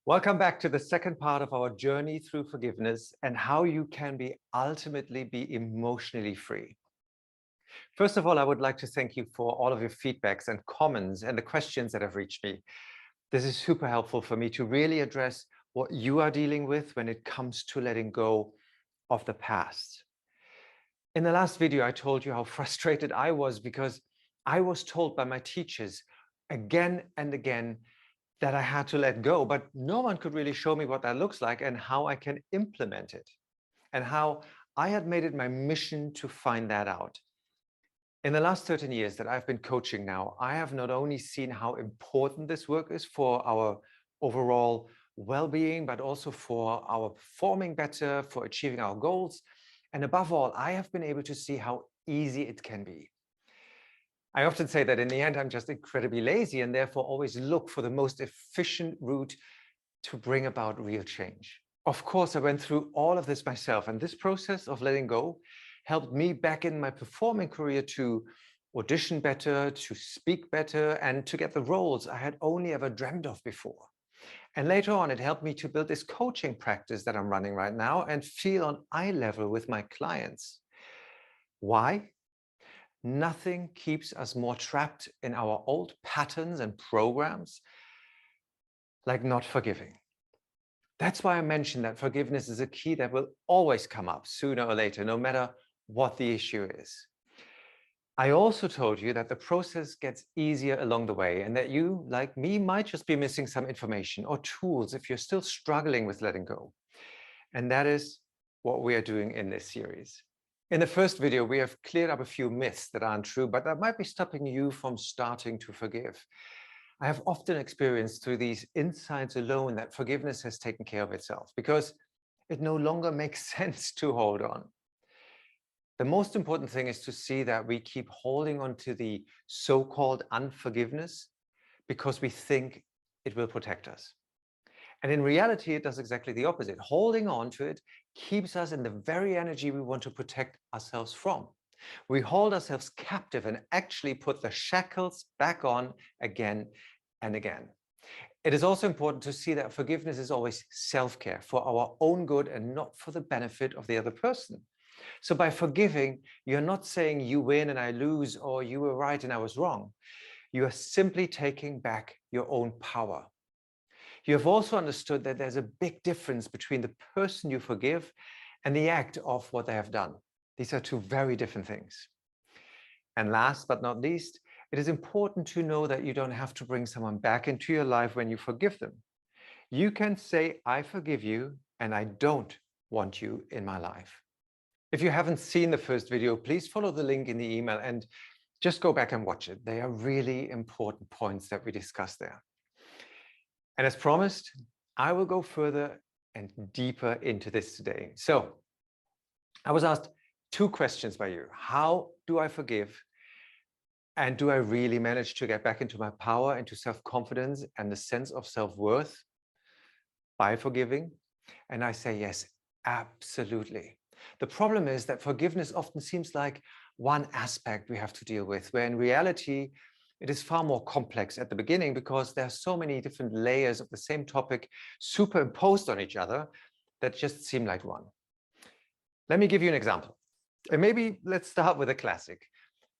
Welcome back to the second part of our journey through forgiveness and how you can ultimately be emotionally free. First of all, I would like to thank you for all of your feedbacks and comments and the questions that have reached me. This is super helpful for me to really address what you are dealing with when it comes to letting go of the past. In the last video, I told you how frustrated I was because I was told by my teachers again and again that I had to let go, but no one could really show me what that looks like and how I can implement it, and how I had made it my mission to find that out. In the last 13 years that I've been coaching now, I have not only seen how important this work is for our overall well-being, but also for our performing better, for achieving our goals. And above all, I have been able to see how easy it can be. I often say that in the end, I'm just incredibly lazy and therefore always look for the most efficient route to bring about real change. Of course, I went through all of this myself, and this process of letting go helped me back in my performing career to audition better, to speak better, and to get the roles I had only ever dreamed of before. And later on, it helped me to build this coaching practice that I'm running right now and feel on eye level with my clients. Why? Nothing keeps us more trapped in our old patterns and programs like not forgiving. That's why I mentioned that forgiveness is a key that will always come up sooner or later, no matter what the issue is. I also told you that the process gets easier along the way and that you, like me, might just be missing some information or tools if you're still struggling with letting go. And that is what we are doing in this series. In the first video, we have cleared up a few myths that aren't true, but that might be stopping you from starting to forgive. I have often experienced through these insights alone that forgiveness has taken care of itself because it no longer makes sense to hold on. The most important thing is to see that we keep holding on to the so-called unforgiveness because we think it will protect us. And in reality, it does exactly the opposite. Holding on to it keeps us in the very energy we want to protect ourselves from. We hold ourselves captive and actually put the shackles back on again and again. It is also important to see that forgiveness is always self-care for our own good and not for the benefit of the other person. So by forgiving, you're not saying you win and I lose, or you were right and I was wrong. You are simply taking back your own power. You have also understood that there's a big difference between the person you forgive and the act of what they have done. These are two very different things. And last but not least, it is important to know that you don't have to bring someone back into your life when you forgive them. You can say, I forgive you, and I don't want you in my life. If you haven't seen the first video, please follow the link in the email and just go back and watch it. They are really important points that we discussed there. And as promised, I will go further and deeper into this today. So I was asked two questions by you. How do I forgive? And do I really manage to get back into my power, into self-confidence and the sense of self-worth by forgiving? And I say, yes, absolutely. The problem is that forgiveness often seems like one aspect we have to deal with, where in reality, it is far more complex at the beginning because there are so many different layers of the same topic superimposed on each other that just seem like one. Let me give you an example. And maybe let's start with a classic.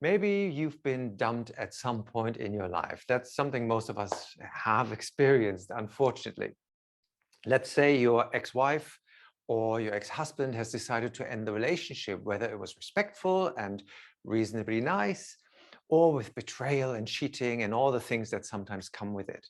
Maybe you've been dumped at some point in your life. That's something most of us have experienced, unfortunately. Let's say your ex-wife or your ex-husband has decided to end the relationship, whether it was respectful and reasonably nice, or with betrayal and cheating and all the things that sometimes come with it.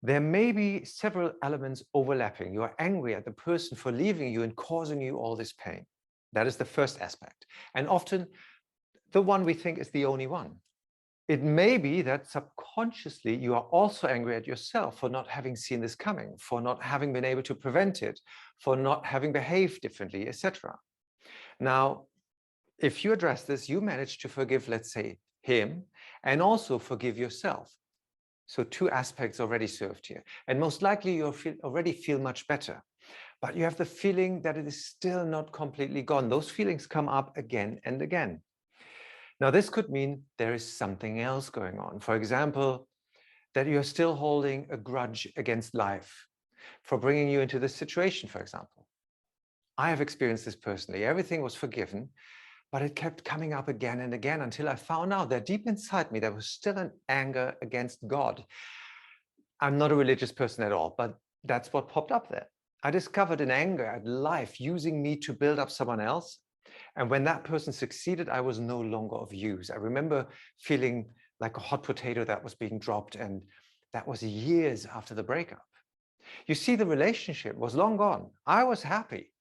There may be several elements overlapping. You are angry at the person for leaving you and causing you all this pain. That is the first aspect. And often the one we think is the only one. It may be that subconsciously you are also angry at yourself for not having seen this coming, for not having been able to prevent it, for not having behaved differently, etc. Now, if you address this, you manage to forgive, let's say, him, and also forgive yourself. So two aspects already served here. And most likely you already feel much better. But you have the feeling that it is still not completely gone. Those feelings come up again and again. Now, this could mean there is something else going on. For example, that you're still holding a grudge against life for bringing you into this situation, for example. I have experienced this personally. Everything was forgiven, but it kept coming up again and again until I found out that deep inside me, there was still an anger against God. I'm not a religious person at all, but that's what popped up there. I discovered an anger at life using me to build up someone else. And when that person succeeded, I was no longer of use. I remember feeling like a hot potato that was being dropped, and that was years after the breakup. You see, the relationship was long gone. I was happy,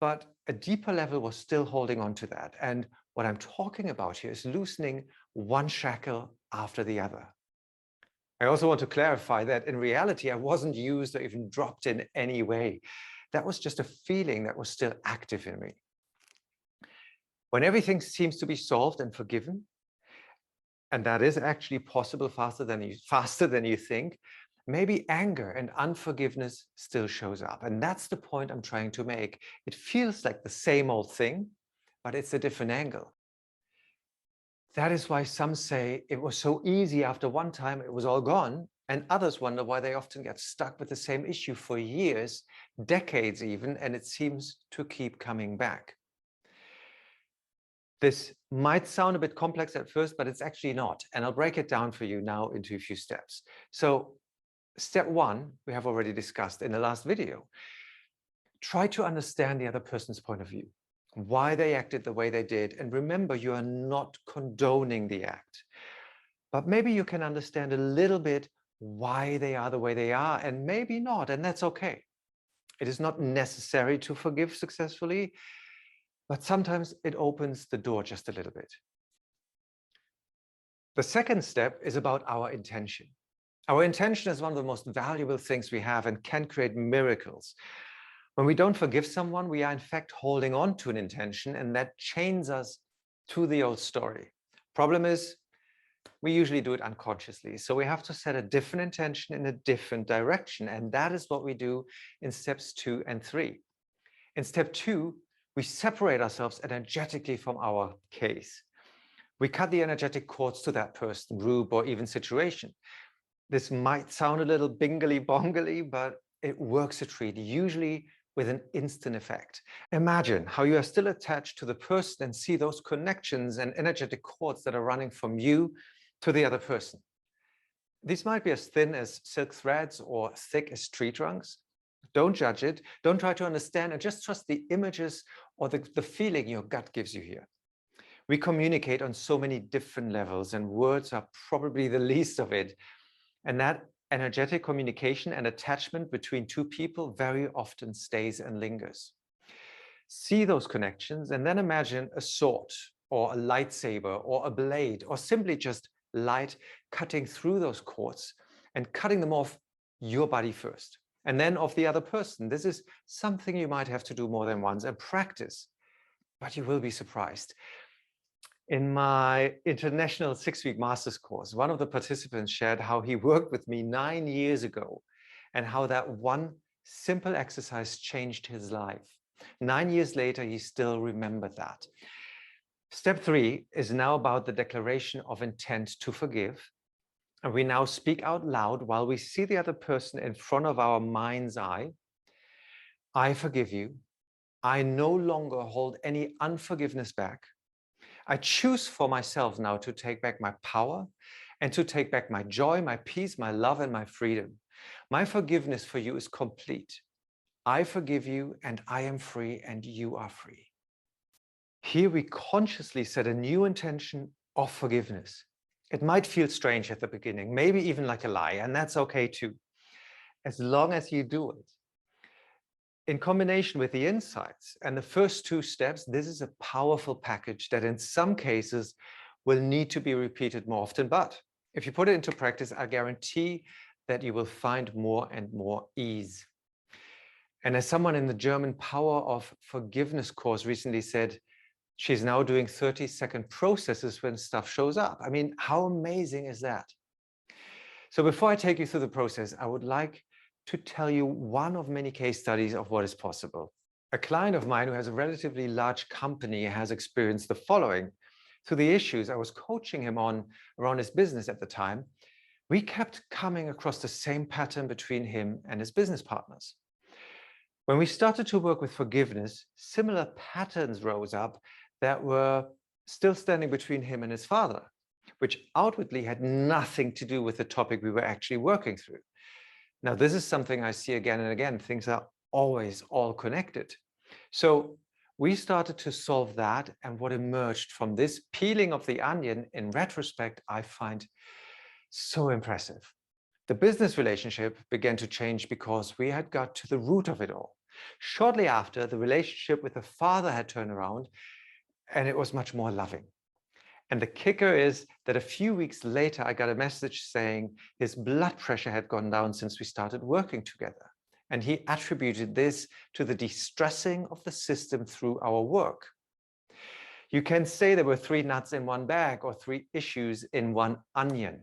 but a deeper level was still holding on to that. And what I'm talking about here is loosening one shackle after the other. I also want to clarify that in reality, I wasn't used or even dropped in any way. That was just a feeling that was still active in me. When everything seems to be solved and forgiven, and that is actually possible faster than you think, maybe anger and unforgiveness still shows up. And that's the point I'm trying to make. It feels like the same old thing, but it's a different angle. That is why some say it was so easy after one time, it was all gone. And others wonder why they often get stuck with the same issue for years, decades even, and it seems to keep coming back. This might sound a bit complex at first, but it's actually not. And I'll break it down for you now into a few steps. So step one, we have already discussed in the last video. Try to understand the other person's point of view, why they acted the way they did. And remember, you are not condoning the act, but maybe you can understand a little bit why they are the way they are, and maybe not, and that's okay. It is not necessary to forgive successfully, but sometimes it opens the door just a little bit. The second step is about our intention. Our intention is one of the most valuable things we have and can create miracles. When we don't forgive someone, we are in fact holding on to an intention, and that chains us to the old story. Problem is, we usually do it unconsciously. So we have to set a different intention in a different direction. And that is what we do in steps 2 and 3. In step 2, we separate ourselves energetically from our case. We cut the energetic cords to that person, group, or even situation. This might sound a little bingly bongly, but it works a treat, usually with an instant effect. Imagine how you are still attached to the person and see those connections and energetic cords that are running from you to the other person. These might be as thin as silk threads or thick as tree trunks. Don't judge it. Don't try to understand, and just trust the images or the feeling your gut gives you here. We communicate on so many different levels, and words are probably the least of it. And that energetic communication and attachment between two people very often stays and lingers. See those connections, and then imagine a sword or a lightsaber or a blade, or simply just light cutting through those cords and cutting them off your body first, and then of the other person. This is something you might have to do more than once and practice, but you will be surprised. In my international 6-week master's course, one of the participants shared how he worked with me 9 years ago and how that one simple exercise changed his life. 9 years later, he still remembered that. Step 3 is now about the declaration of intent to forgive. And we now speak out loud while we see the other person in front of our mind's eye. I forgive you. I no longer hold any unforgiveness back. I choose for myself now to take back my power and to take back my joy, my peace, my love, and my freedom. My forgiveness for you is complete. I forgive you, and I am free, and you are free. Here we consciously set a new intention of forgiveness. It might feel strange at the beginning, maybe even like a lie, and that's okay too, as long as you do it. In combination with the insights and the first 2 steps, this is a powerful package that in some cases will need to be repeated more often. But if you put it into practice, I guarantee that you will find more and more ease. And as someone in the German Power of Forgiveness course recently said, she's now doing 30-second processes when stuff shows up. I mean, how amazing is that? So before I take you through the process, I would like to tell you one of many case studies of what is possible. A client of mine who has a relatively large company has experienced the following. Through the issues I was coaching him on around his business at the time, we kept coming across the same pattern between him and his business partners. When we started to work with forgiveness, similar patterns rose up that were still standing between him and his father, which outwardly had nothing to do with the topic we were actually working through. Now, this is something I see again and again. Things are always all connected. So we started to solve that, and what emerged from this peeling of the onion, in retrospect, I find so impressive. The business relationship began to change because we had got to the root of it all. Shortly after, the relationship with the father had turned around, and it was much more loving. And the kicker is that a few weeks later, I got a message saying his blood pressure had gone down since we started working together. And he attributed this to the de-stressing of the system through our work. You can say there were 3 nuts in one bag or 3 issues in one onion.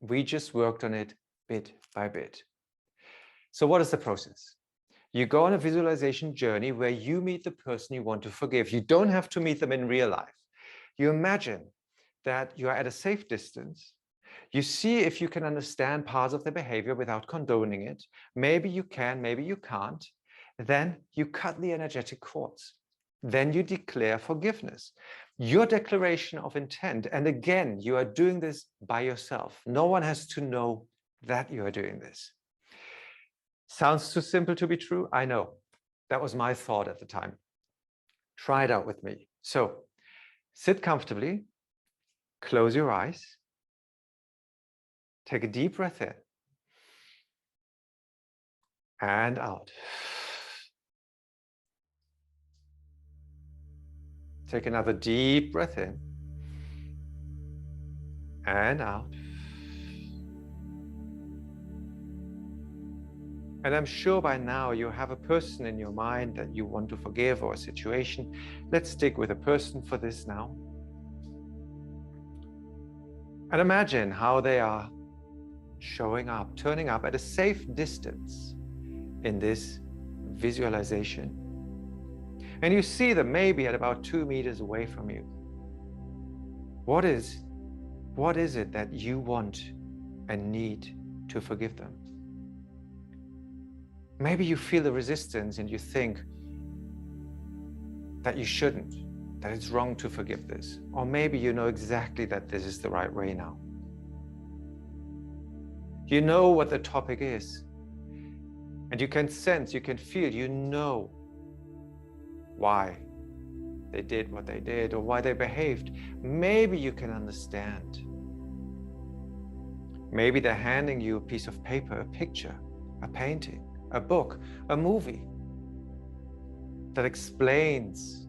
We just worked on it bit by bit. So what is the process? You go on a visualization journey where you meet the person you want to forgive. You don't have to meet them in real life. You imagine that you are at a safe distance. You see if you can understand parts of their behavior without condoning it. Maybe you can, maybe you can't. Then you cut the energetic cords. Then you declare forgiveness. Your declaration of intent. And again, you are doing this by yourself. No one has to know that you are doing this. Sounds too simple to be true? I know. That was my thought at the time. Try it out with me. So sit comfortably, close your eyes, take a deep breath in and out. Take another deep breath in and out. And I'm sure by now you have a person in your mind that you want to forgive, or a situation. Let's stick with a person for this now. And imagine how they are showing up, turning up at a safe distance in this visualization. And you see them maybe at about 2 meters away from you. What is it that you want and need to forgive them? Maybe you feel the resistance and you think that you shouldn't, that it's wrong to forgive this. Or maybe you know exactly that this is the right way now. You know what the topic is. And you can sense, you can feel, you know why they did what they did or why they behaved. Maybe you can understand. Maybe they're handing you a piece of paper, a picture, a painting, a book, a movie that explains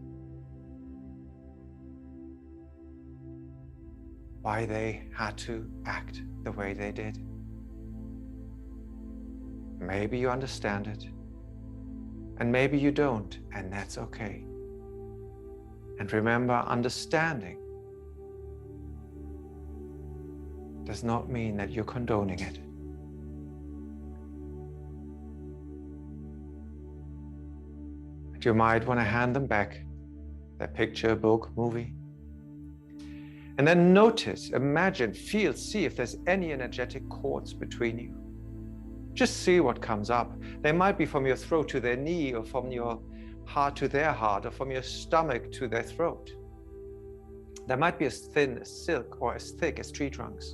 why they had to act the way they did. Maybe you understand it, and maybe you don't, and that's okay. And remember, understanding does not mean that you're condoning it. And you might want to hand them back that picture, book, movie. And then notice, imagine, feel, see if there's any energetic cords between you. Just see what comes up. They might be from your throat to their knee, or from your heart to their heart, or from your stomach to their throat. They might be as thin as silk or as thick as tree trunks.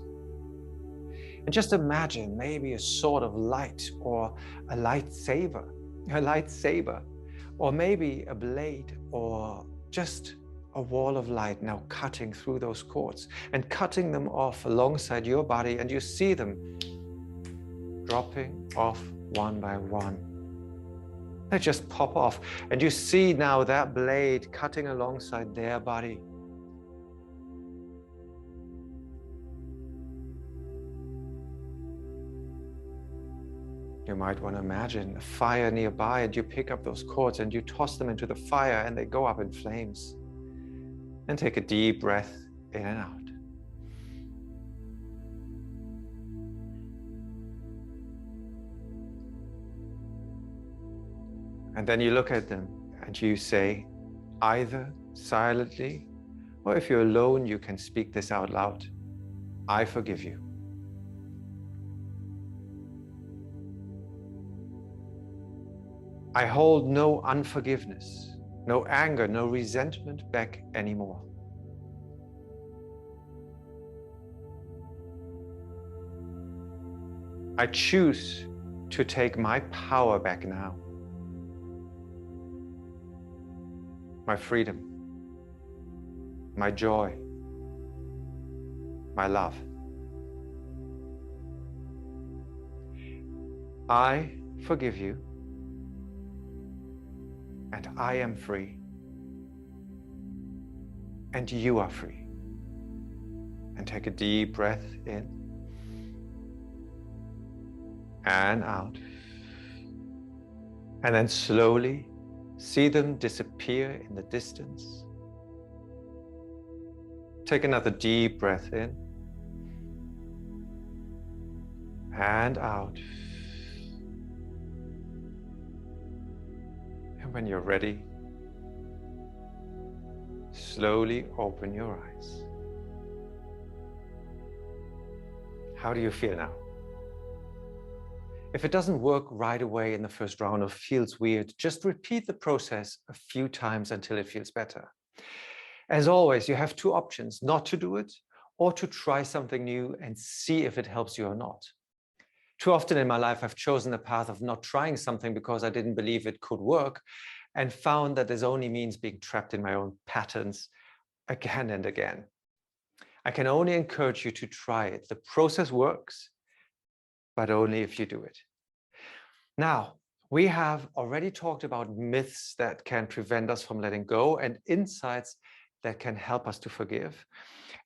And just imagine maybe a sword of light, or a lightsaber, or maybe a blade, or just a wall of light now cutting through those cords and cutting them off alongside your body, and you see them dropping off one by one. They just pop off, and you see now that blade cutting alongside their body. You might want to imagine a fire nearby, and you pick up those cords and you toss them into the fire, and they go up in flames. And take a deep breath in and out. And then you look at them and you say, either silently, or if you're alone, you can speak this out loud: I forgive you. I hold no unforgiveness, no anger, no resentment back anymore. I choose to take my power back now. My freedom, my joy, my love. I forgive you, and I am free, and you are free. And take a deep breath in and out. And then slowly see them disappear in the distance. Take another deep breath in and out. And when you're ready, slowly open your eyes. How do you feel now? If it doesn't work right away in the first round or feels weird, just repeat the process a few times until it feels better. As always, you have two options: not to do it or to try something new and see if it helps you or not. Too often in my life, I've chosen the path of not trying something because I didn't believe it could work, and found that this only means being trapped in my own patterns again and again. I can only encourage you to try it. The process works, but only if you do it. Now, we have already talked about myths that can prevent us from letting go and insights that can help us to forgive,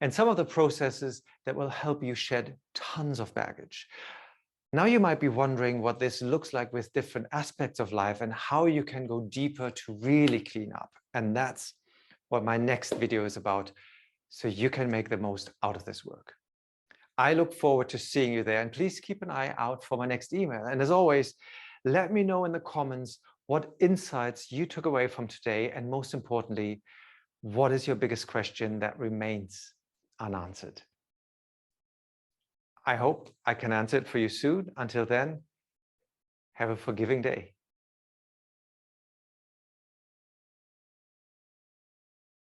and some of the processes that will help you shed tons of baggage. Now you might be wondering what this looks like with different aspects of life and how you can go deeper to really clean up. And that's what my next video is about, so you can make the most out of this work. I look forward to seeing you there, and please keep an eye out for my next email. And as always, let me know in the comments what insights you took away from today, and most importantly, what is your biggest question that remains unanswered? I hope I can answer it for you soon. Until then, have a forgiving day.